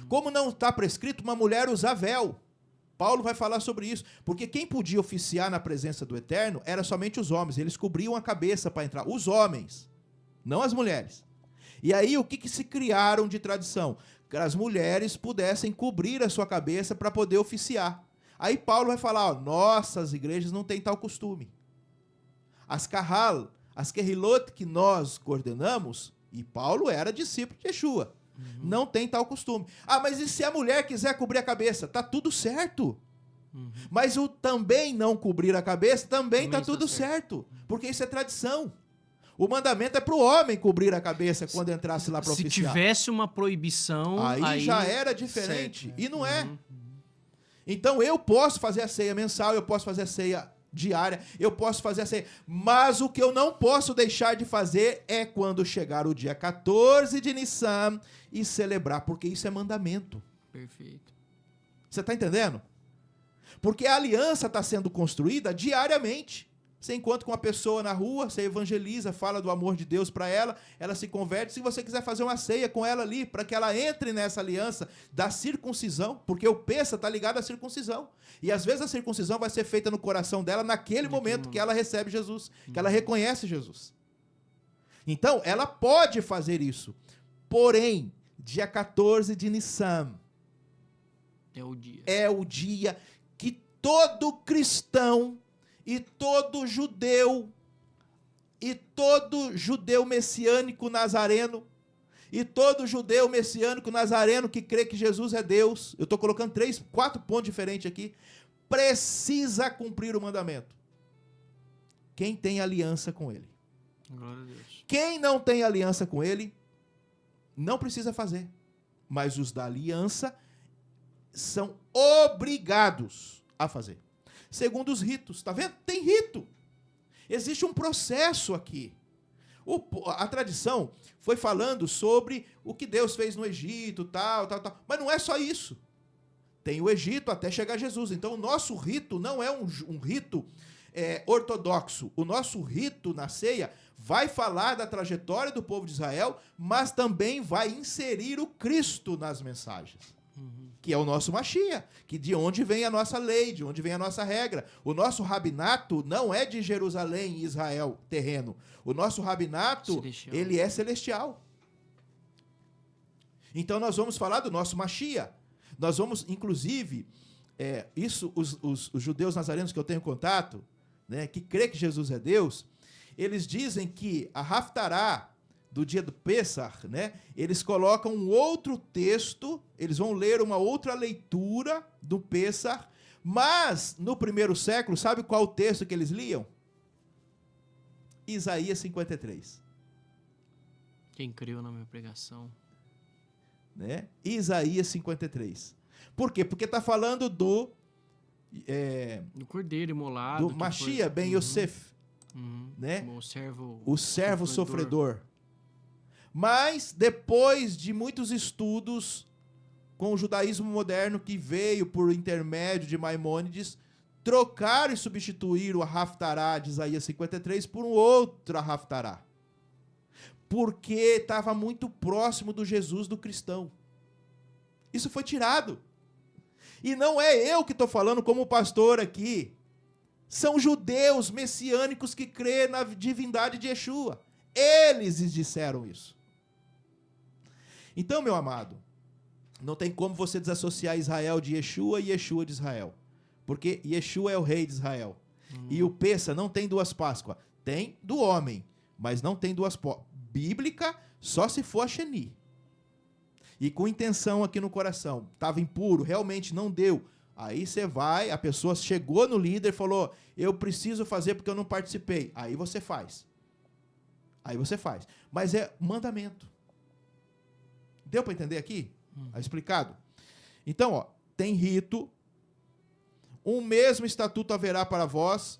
Como não está prescrito uma mulher usar véu. Paulo vai falar sobre isso. Porque quem podia oficiar na presença do Eterno era somente os homens. Eles cobriam a cabeça para entrar. Os homens, não as mulheres. E aí o que se criaram de tradição? Que as mulheres pudessem cobrir a sua cabeça para poder oficiar. Aí Paulo vai falar, ó, nossas igrejas não têm tal costume. As kahal, as kehilot que nós coordenamos, e Paulo era discípulo de Yeshua, não tem tal costume. Ah, mas e se a mulher quiser cobrir a cabeça? Tá tudo certo. Mas o também não cobrir a cabeça, também tá tudo certo. Porque isso é tradição. O mandamento é para o homem cobrir a cabeça quando entrasse lá para Se oficiar. tivesse uma proibição... Aí já era diferente. Certo. E não é. Então eu posso fazer a ceia mensal, eu posso fazer a ceia diária, eu posso fazer a ceia. Mas o que eu não posso deixar de fazer é quando chegar o dia 14 de Nissan e celebrar, porque isso é mandamento. Perfeito. Você está entendendo? Porque a aliança está sendo construída diariamente. Você encontra com uma pessoa na rua, você evangeliza, fala do amor de Deus para ela, ela se converte. Se você quiser fazer uma ceia com ela ali, para que ela entre nessa aliança da circuncisão, porque o Pessa está ligado à circuncisão. E às vezes a circuncisão vai ser feita no coração dela naquele momento que ela recebe Jesus, que ela reconhece Jesus. Então, ela pode fazer isso. Porém, dia 14 de Nissan É o dia. Que todo cristão e todo judeu messiânico nazareno e todo judeu messiânico nazareno que crê que Jesus é Deus, eu estou colocando 4 pontos diferentes aqui, precisa cumprir o mandamento. Quem tem aliança com ele. Glória a Deus. Quem não tem aliança com ele, não precisa fazer. Mas os da aliança são obrigados a fazer. Segundo os ritos, tá vendo? Tem rito. Existe um processo aqui. A tradição foi falando sobre o que Deus fez no Egito, tal. Mas não é só isso. Tem o Egito até chegar Jesus. Então o nosso rito não é um rito ortodoxo. O nosso rito na ceia vai falar da trajetória do povo de Israel, mas também vai inserir o Cristo nas mensagens. Que é o nosso Mashiach, que de onde vem a nossa lei, de onde vem a nossa regra. O nosso rabinato não é de Jerusalém, Israel, terreno. O nosso rabinato, Celestial. ele é celestial. Então nós vamos falar do nosso Mashiach. Nós vamos, inclusive, os judeus nazarenos que eu tenho contato, né, que crê que Jesus é Deus, eles dizem que a Haftarah, do dia do Pessach, né? Eles colocam um outro texto, eles vão ler uma outra leitura do Pessach, mas no primeiro século, sabe qual o texto que eles liam? Isaías 53. Quem creu na minha pregação. né? Isaías 53. Por quê? Porque está falando do Cordeiro imolado. do Mashiach ben Yosef, né? O servo sofredor. Mas, depois de muitos estudos com o judaísmo moderno que veio por intermédio de Maimônides, trocaram e substituíram o Haftará de Isaías 53 por um outro Haftará. Porque estava muito próximo do Jesus do cristão. Isso foi tirado. E não é eu que estou falando como pastor aqui. São judeus messiânicos que crêem na divindade de Yeshua. Eles disseram isso. Então, meu amado, não tem como você desassociar Israel de Yeshua e Yeshua de Israel. Porque Yeshua é o rei de Israel. E o Pessa não tem duas Páscoas. Tem do homem, mas não tem duas bíblica, só se for a Sheni. E com intenção aqui no coração. Estava impuro, realmente não deu. Aí você vai, a pessoa chegou no líder e falou, eu preciso fazer porque eu não participei. Aí você faz. Mas é mandamento. Deu para entender aqui? Está explicado? Então, ó, tem rito, um mesmo estatuto haverá para vós,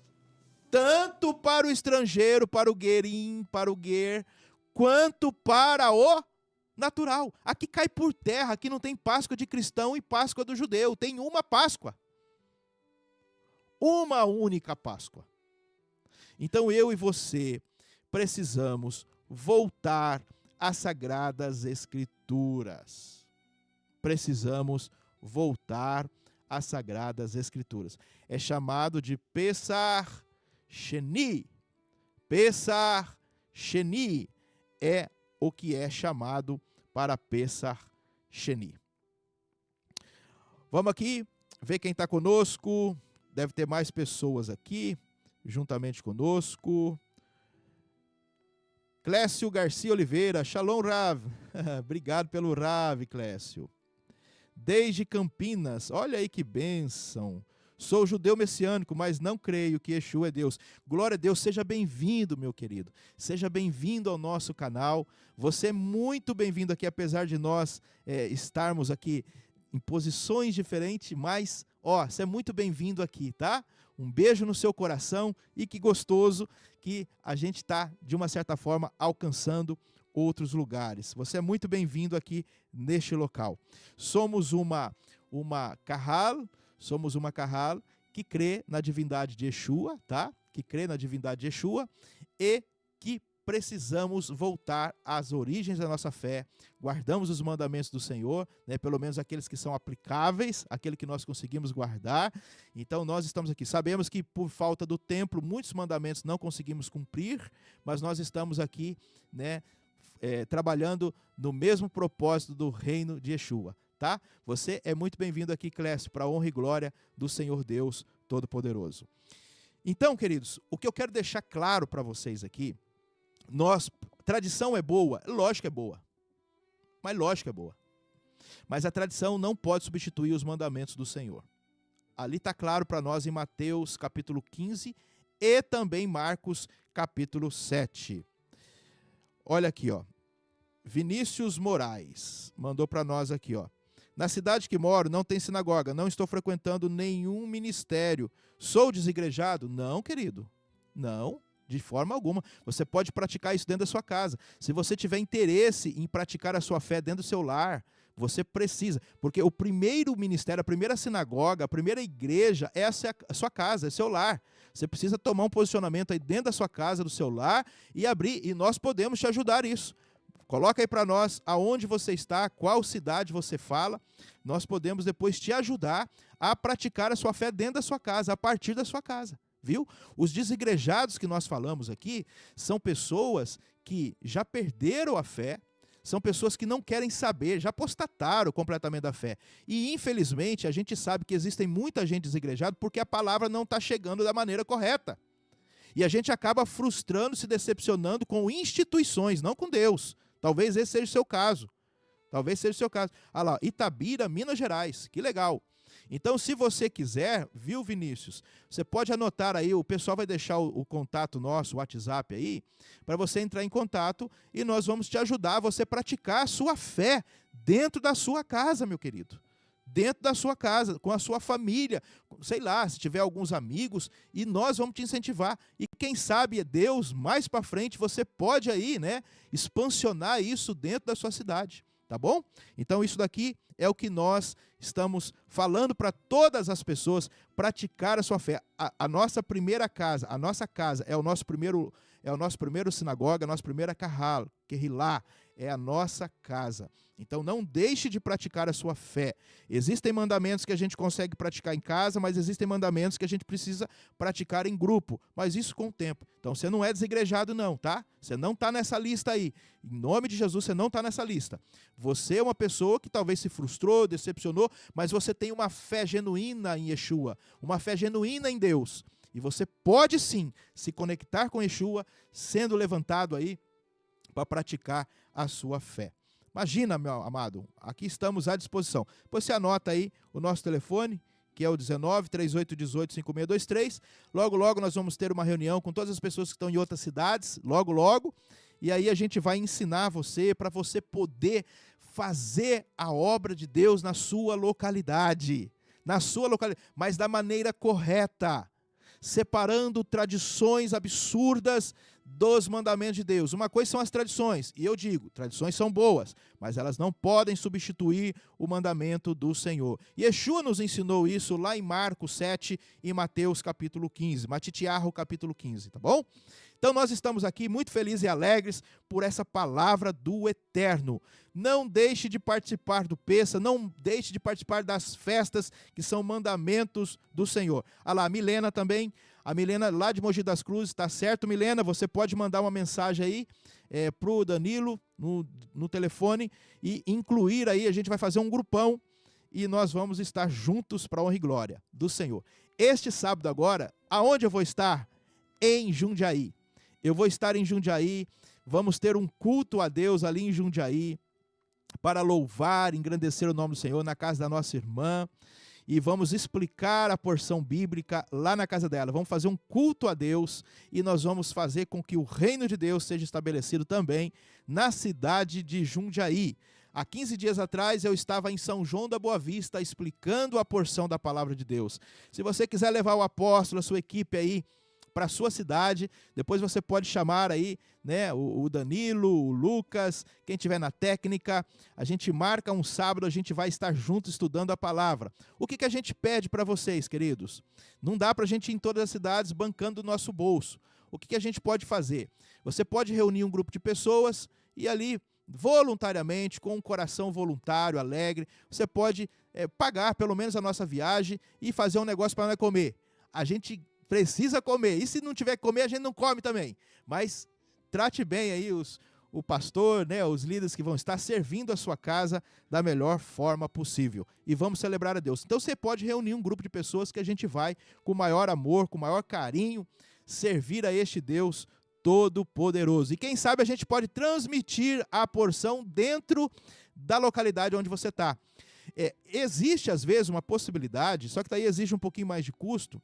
tanto para o estrangeiro, para o guerim, para o guer, quanto para o natural. Aqui cai por terra, aqui não tem Páscoa de cristão e Páscoa do judeu, tem uma Páscoa. Uma única Páscoa. Então eu e você precisamos voltar às Sagradas Escrituras. Precisamos voltar às Sagradas Escrituras. É chamado de Pesach Sheni. Pesach Sheni é o que é chamado para Pesach Sheni. Vamos aqui ver quem está conosco. Deve ter mais pessoas aqui, juntamente conosco. Clécio Garcia Oliveira, Shalom Rav. Obrigado pelo Rav, Clécio. Desde Campinas, olha aí que bênção. Sou judeu messiânico, mas não creio que Yeshua é Deus. Glória a Deus, seja bem-vindo, meu querido. Seja bem-vindo ao nosso canal. Você é muito bem-vindo aqui, apesar de nós estarmos aqui em posições diferentes, mas, ó, você é muito bem-vindo aqui, tá? Um beijo no seu coração e que gostoso que a gente está, de uma certa forma, alcançando outros lugares. Você é muito bem-vindo aqui neste local. Somos uma Kahal, que crê na divindade de Yeshua, tá? Que crê na divindade de Yeshua e que precisamos voltar às origens da nossa fé. Guardamos os mandamentos do Senhor, né? Pelo menos aqueles que são aplicáveis, aquele que nós conseguimos guardar. Então nós estamos aqui. Sabemos que por falta do templo, muitos mandamentos não conseguimos cumprir, mas nós estamos aqui, né? Trabalhando no mesmo propósito do reino de Yeshua, tá? Você é muito bem-vindo aqui, Clécio, para a honra e glória do Senhor Deus Todo-Poderoso. Então, queridos, o que eu quero deixar claro para vocês aqui, tradição é boa, lógico que é boa, mas a tradição não pode substituir os mandamentos do Senhor. Ali está claro para nós em Mateus capítulo 15 e também Marcos capítulo 7. Olha aqui, ó. Vinícius Moraes mandou para nós aqui, ó. Na cidade que moro não tem sinagoga, não estou frequentando nenhum ministério. Sou desigrejado? Não, querido. Não, de forma alguma. Você pode praticar isso dentro da sua casa. Se você tiver interesse em praticar a sua fé dentro do seu lar, você precisa. Porque o primeiro ministério, a primeira sinagoga, a primeira igreja é a sua casa, é seu lar. Você precisa tomar um posicionamento aí dentro da sua casa, do seu lar e abrir. E nós podemos te ajudar nisso. Coloca aí para nós aonde você está, qual cidade você fala. Nós podemos depois te ajudar a praticar a sua fé dentro da sua casa, a partir da sua casa, viu? Os desigrejados que nós falamos aqui são pessoas que já perderam a fé, são pessoas que não querem saber, já apostataram completamente da fé. E, infelizmente, a gente sabe que existem muita gente desigrejada porque a palavra não está chegando da maneira correta. E a gente acaba frustrando, se decepcionando com instituições, não com Deus. Talvez esse seja o seu caso. Ah lá, Itabira, Minas Gerais. Que legal. Então, se você quiser, viu, Vinícius? Você pode anotar aí, o pessoal vai deixar o contato nosso, o WhatsApp aí, para você entrar em contato e nós vamos te ajudar a você praticar a sua fé dentro da sua casa, meu querido. Dentro da sua casa, com a sua família, sei lá, se tiver alguns amigos, e nós vamos te incentivar. E quem sabe, Deus, mais para frente, você pode aí, né, expansionar isso dentro da sua cidade, tá bom? Então isso daqui é o que nós estamos falando para todas as pessoas, praticar a sua fé. A nossa primeira casa, a nossa casa é o nosso primeiro sinagoga, a nossa primeira kahal, querrilá, é a nossa casa. Então não deixe de praticar a sua fé. Existem mandamentos que a gente consegue praticar em casa, mas existem mandamentos que a gente precisa praticar em grupo, mas isso com o tempo. Então você não é desigrejado não, tá? Você não está nessa lista aí. Em nome de Jesus, você não está nessa lista. Você é uma pessoa que talvez se frustrou, decepcionou, mas você tem uma fé genuína em Yeshua, uma fé genuína em Deus. E você pode sim se conectar com Yeshua, sendo levantado aí para praticar a sua fé. Imagina, meu amado, aqui estamos à disposição. Depois você anota aí o nosso telefone, que é o 19-3818-5623. Logo, logo nós vamos ter uma reunião com todas as pessoas que estão em outras cidades, logo, logo. E aí a gente vai ensinar você, para você poder fazer a obra de Deus na sua localidade. Mas da maneira correta, separando tradições absurdas dos mandamentos de Deus. Uma coisa são as tradições, e eu digo, tradições são boas, mas elas não podem substituir o mandamento do Senhor. Yeshua nos ensinou isso lá em Marcos 7 e Mateus capítulo 15, Matitiarro capítulo 15, tá bom? Então nós estamos aqui muito felizes e alegres por essa palavra do Eterno. Não deixe de participar do Pessa, não deixe de participar das festas que são mandamentos do Senhor. Olha lá, a Milena também, a Milena lá de Mogi das Cruzes, tá certo, Milena? Você pode mandar uma mensagem aí para o Danilo no telefone e incluir aí, a gente vai fazer um grupão e nós vamos estar juntos para a honra e glória do Senhor. Este sábado agora, aonde eu vou estar? Em Jundiaí. Eu vou estar em Jundiaí, vamos ter um culto a Deus ali em Jundiaí, para louvar, engrandecer o nome do Senhor na casa da nossa irmã, e vamos explicar a porção bíblica lá na casa dela. Vamos fazer um culto a Deus e nós vamos fazer com que o reino de Deus seja estabelecido também na cidade de Jundiaí. Há 15 dias atrás eu estava em São João da Boa Vista explicando a porção da palavra de Deus. Se você quiser levar o apóstolo, a sua equipe aí, para a sua cidade, depois você pode chamar aí, né, o Danilo, o Lucas, quem tiver na técnica, a gente marca um sábado, a gente vai estar junto estudando a palavra. O que a gente pede para vocês, queridos? Não dá para a gente ir em todas as cidades bancando o nosso bolso. O que a gente pode fazer? Você pode reunir um grupo de pessoas e ali, voluntariamente, com um coração voluntário, alegre, você pode pagar pelo menos a nossa viagem e fazer um negócio para nós comer. A gente precisa comer, e se não tiver que comer, a gente não come também, mas trate bem aí o pastor, né, os líderes que vão estar servindo a sua casa da melhor forma possível, e vamos celebrar a Deus. Então você pode reunir um grupo de pessoas que a gente vai, com maior amor, com maior carinho, servir a este Deus Todo-Poderoso, e quem sabe a gente pode transmitir a porção dentro da localidade onde você está. Existe às vezes uma possibilidade, só que daí exige um pouquinho mais de custo,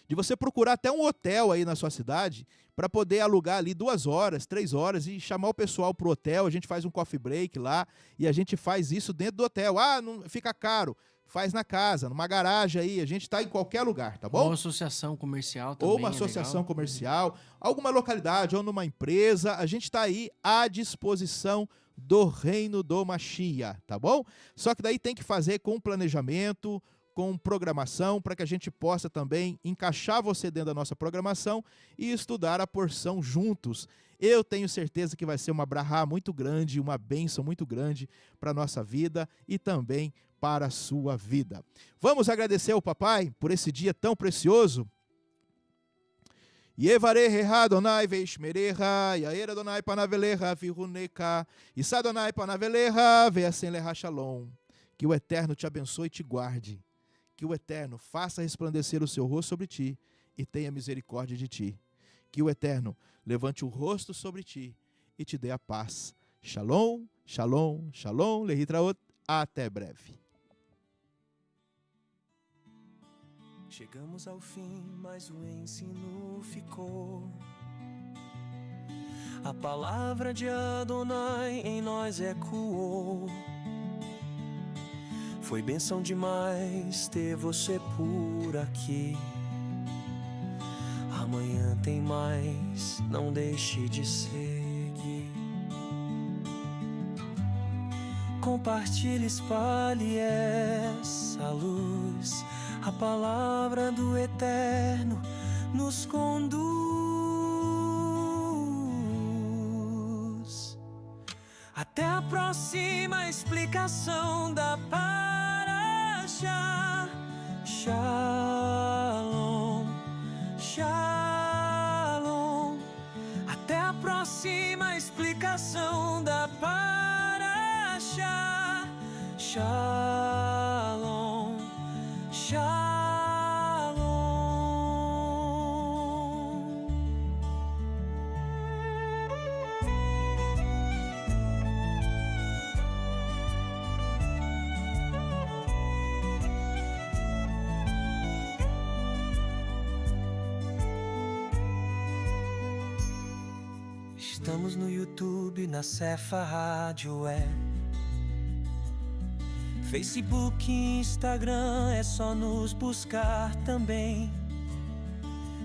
de você procurar até um hotel aí na sua cidade para poder alugar ali 2 horas, 3 horas e chamar o pessoal para o hotel. A gente faz um coffee break lá e a gente faz isso dentro do hotel. Ah, não fica caro. Faz na casa, numa garagem aí, a gente está em qualquer lugar, tá bom? Ou uma associação comercial também. Ou uma associação comercial, alguma localidade ou numa empresa, a gente está aí à disposição do reino do Mashiach, tá bom? Só que daí tem que fazer com planejamento, com programação, para que a gente possa também encaixar você dentro da nossa programação e estudar a porção juntos. Eu tenho certeza que vai ser uma brahá muito grande, uma bênção muito grande para a nossa vida e também para a sua vida. Vamos agradecer ao papai por esse dia tão precioso. Yevareha Adonai veishmereha, Yair Adonai panaveleha viruneka, Issa Adonai panaveleha veasen leha shalom. Que o Eterno te abençoe e te guarde. Que o Eterno faça resplandecer o seu rosto sobre ti e tenha misericórdia de ti. Que o Eterno levante o rosto sobre ti e te dê a paz. Shalom, shalom, shalom, lehitraot, até breve. Chegamos ao fim, mas o ensino ficou. A palavra de Adonai em nós ecoou. Foi bênção demais ter você por aqui. Amanhã tem mais, não deixe de seguir. Compartilhe, espalhe essa luz. A palavra do Eterno nos conduz. Até a próxima explicação da Parashá. Shalom, Shalom. Até a próxima explicação da Parashá. Shalom, Shalom. Estamos no YouTube, na Cefa Rádio Web, Facebook, Instagram, é só nos buscar também.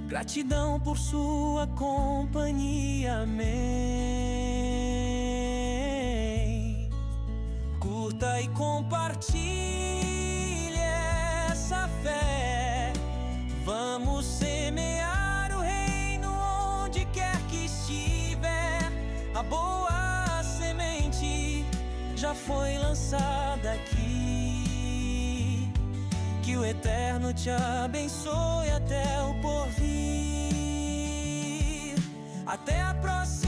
Gratidão por sua companhia, amém. Curta e compartilhe essa fé. Vamos semear o reino onde quer que estiver. A boa semente já foi lançada aqui. Que o Eterno te abençoe até o porvir. Até a próxima.